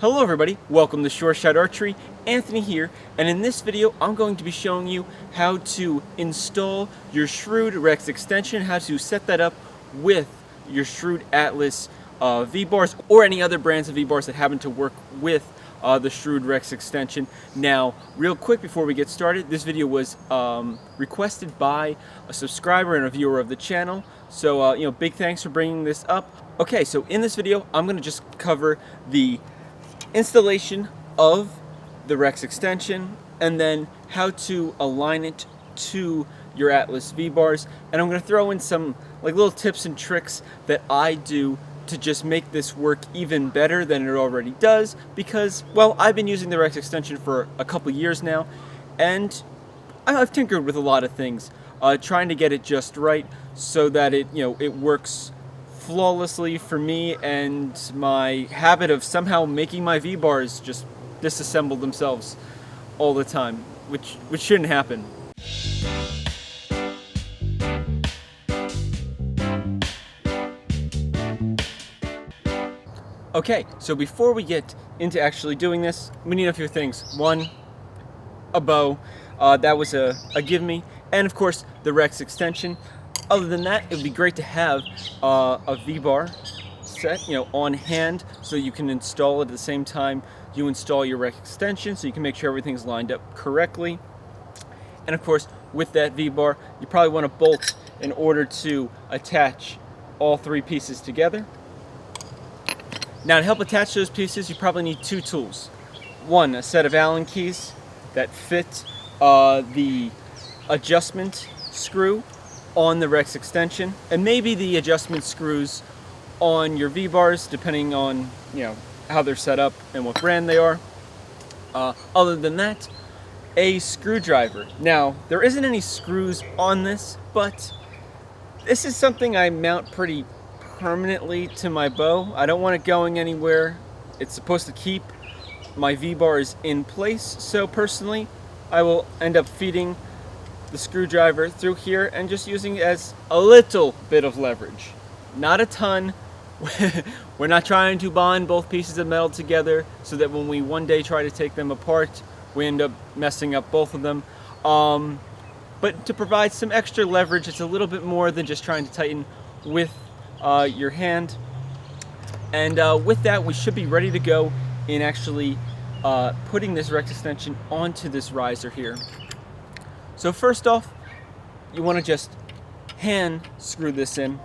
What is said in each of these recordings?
Hello everybody, welcome to Shrewd Archery. Anthony here, and in this video I'm going to be showing you how to install your Shrewd Rex extension, how to set that up with your Shrewd Atlas V-bars or any other brands of V-bars that happen to work with the Shrewd Rex extension. Now, real quick before we get started, this video was requested by a subscriber and a viewer of the channel, so big thanks for bringing this up. Okay, so in this video I'm going to just cover the installation of the Rex extension and then how to align it to your Atlas V-bars, and I'm going to throw in some little tips and tricks that I do to just make this work even better than it already does, because, well, I've been using the Rex extension for a couple years now and I've tinkered with a lot of things, trying to get it just right so that it works flawlessly for me, and my habit of somehow making my V-bars just disassemble themselves all the time, which shouldn't happen. Okay, so before we get into actually doing this, we need a few things. One, a bow, that was a give me, and of course the Rex extension. Other than that, it would be great to have a V-bar set, on hand, so you can install it at the same time you install your Rex extension, so you can make sure everything's lined up correctly. And of course, with that V-bar, you probably want a bolt in order to attach all three pieces together. Now, to help attach those pieces, you probably need two tools. One, a set of Allen keys that fit the adjustment screw on the Rex extension, and maybe the adjustment screws on your V-bars, depending on how they're set up and what brand they are. Other than that, a screwdriver. Now, there isn't any screws on this, but this is something I mount pretty permanently to my bow. I don't want it going anywhere. It's supposed to keep my V-bars in place, so personally I will end up feeding the screwdriver through here and just using it as a little bit of leverage. Not a ton. We're not trying to bond both pieces of metal together so that when we one day try to take them apart, we end up messing up both of them. But to provide some extra leverage, it's a little bit more than just trying to tighten with your hand. And with that, we should be ready to go in actually putting this Rex extension onto this riser here. So first off, you want to just hand screw this in.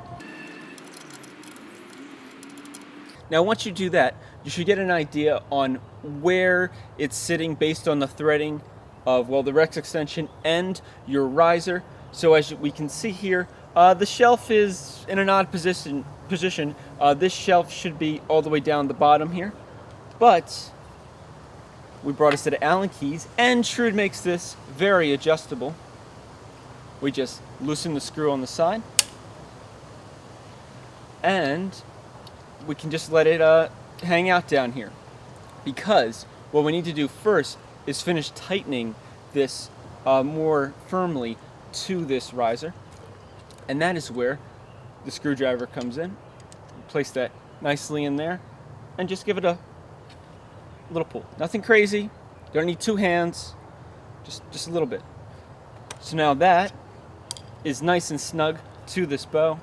Now once you do that, you should get an idea on where it's sitting based on the threading of, well, the Rex extension and your riser. So as we can see here, the shelf is in an odd position. This shelf should be all the way down the bottom here, but we brought a set of Allen keys, and Shrewd makes this very adjustable. We just loosen the screw on the side, and we can just let it hang out down here. Because what we need to do first is finish tightening this more firmly to this riser, and that is where the screwdriver comes in. Place that nicely in there, and just give it a little pull. Nothing crazy. You don't need two hands. Just a little bit. So now that is nice and snug to this bow.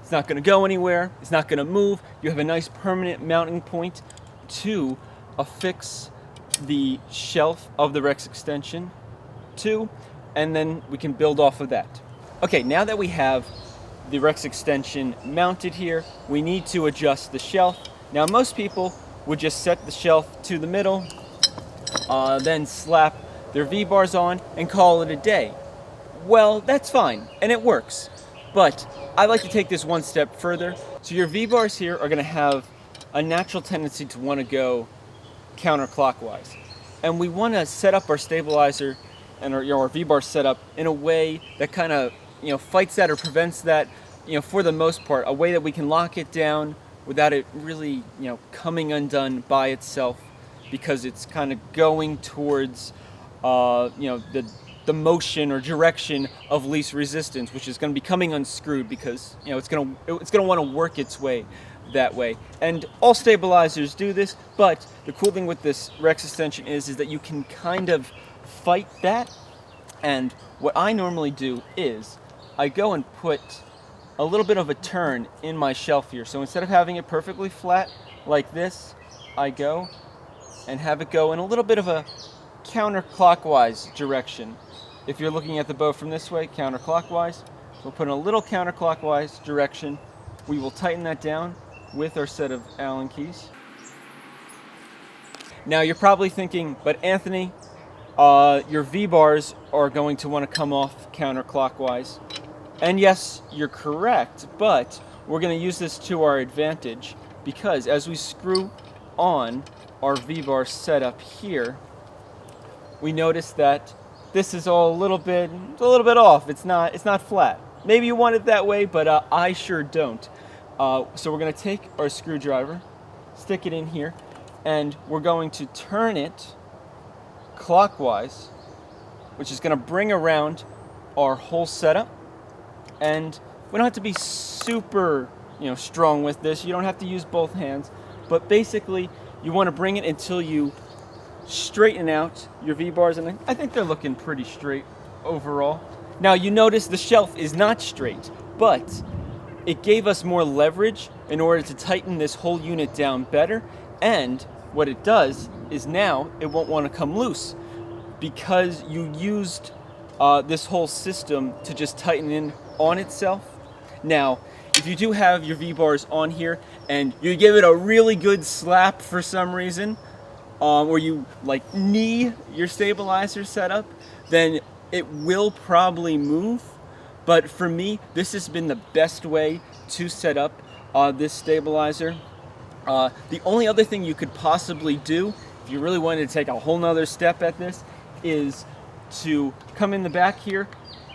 It's not going to go anywhere. It's not going to move. You have a nice permanent mounting point to affix the shelf of the Rex extension to, and then we can build off of that. Okay, now that we have the Rex extension mounted here, we need to adjust the shelf. Now, most people would just set the shelf to the middle, then slap their V-bars on and call it a day. Well, that's fine, and it works, but I like to take this one step further. So your V-bars here are going to have a natural tendency to want to go counterclockwise, and we want to set up our stabilizer and our V-bar setup in a way that kind of fights that or prevents that, for the most part, a way that we can lock it down without it really, coming undone by itself, because it's kind of going towards, the motion or direction of least resistance, which is going to be coming unscrewed, because it's going to want to work its way that way. And all stabilizers do this, but the cool thing with this Rex extension is that you can kind of fight that. And what I normally do is I go and put a little bit of a turn in my shelf here. So instead of having it perfectly flat like this, I go and have it go in a little bit of a counterclockwise direction. If you're looking at the bow from this way, counterclockwise, we'll put in a little counterclockwise direction. We will tighten that down with our set of Allen keys. Now you're probably thinking, but Anthony, your V-bars are going to want to come off counterclockwise. And yes, you're correct, but we're going to use this to our advantage because as we screw on our V-bar setup here, we notice that this is all a little bit off. It's not flat. Maybe you want it that way, but I sure don't. So we're going to take our screwdriver, stick it in here, and we're going to turn it clockwise, which is going to bring around our whole setup. And we don't have to be super, strong with this. You don't have to use both hands, but basically you want to bring it until you straighten out your V-bars, and I think they're looking pretty straight overall. Now you notice the shelf is not straight, but it gave us more leverage in order to tighten this whole unit down better. And what it does is now it won't want to come loose because you used this whole system to just tighten in on itself. Now, if you do have your V-bars on here and you give it a really good slap for some reason, or you knee your stabilizer setup, then it will probably move. But for me, this has been the best way to set up this stabilizer. The only other thing you could possibly do, if you really wanted to take a whole nother step at this, is to come in the back here,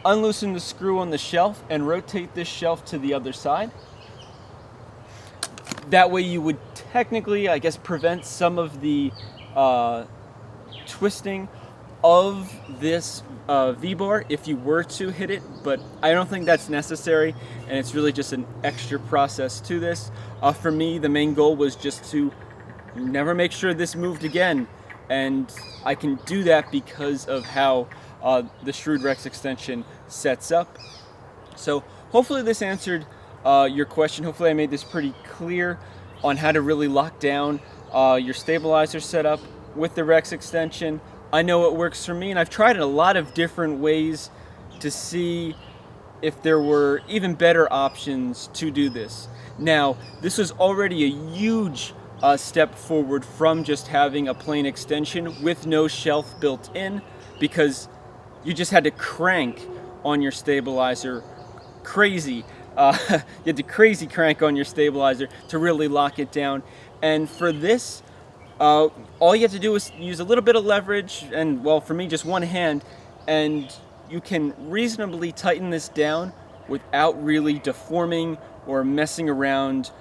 unloosen the screw on the shelf, and rotate this shelf to the other side. That way you would technically, I guess, prevent some of the twisting of this V-bar if you were to hit it, but I don't think that's necessary, and it's really just an extra process to this. For me, the main goal was just to never make sure this moved again, and I can do that because of how the Shrewd Rex extension sets up. So hopefully this answered your question. Hopefully I made this pretty clear on how to really lock down your stabilizer setup with the Rex extension. I know it works for me, and I've tried it a lot of different ways to see if there were even better options to do this. Now, this was already a huge step forward from just having a plain extension with no shelf built in, because you just had to crank on your stabilizer crazy. You had to crazy crank on your stabilizer to really lock it down. And for this, all you have to do is use a little bit of leverage, and well, for me, just one hand, and you can reasonably tighten this down without really deforming or messing around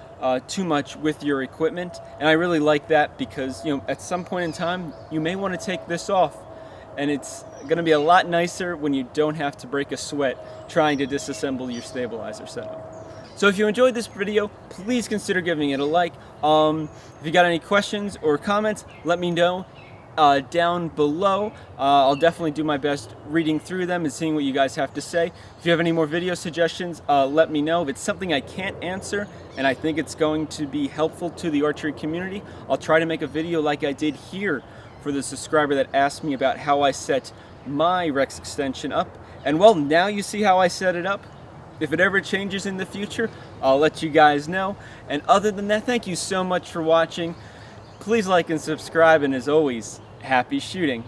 too much with your equipment. And I really like that because, at some point in time, you may want to take this off, and it's going to be a lot nicer when you don't have to break a sweat trying to disassemble your stabilizer setup. So if you enjoyed this video, please consider giving it a like. If you got any questions or comments, let me know down below. I'll definitely do my best reading through them and seeing what you guys have to say. If you have any more video suggestions, let me know. If it's something I can't answer and I think it's going to be helpful to the archery community, I'll try to make a video like I did here for the subscriber that asked me about how I set my Rex extension up. And well, now you see how I set it up. If it ever changes in the future, I'll let you guys know. And other than that, thank you so much for watching. Please like and subscribe, and as always, happy shooting.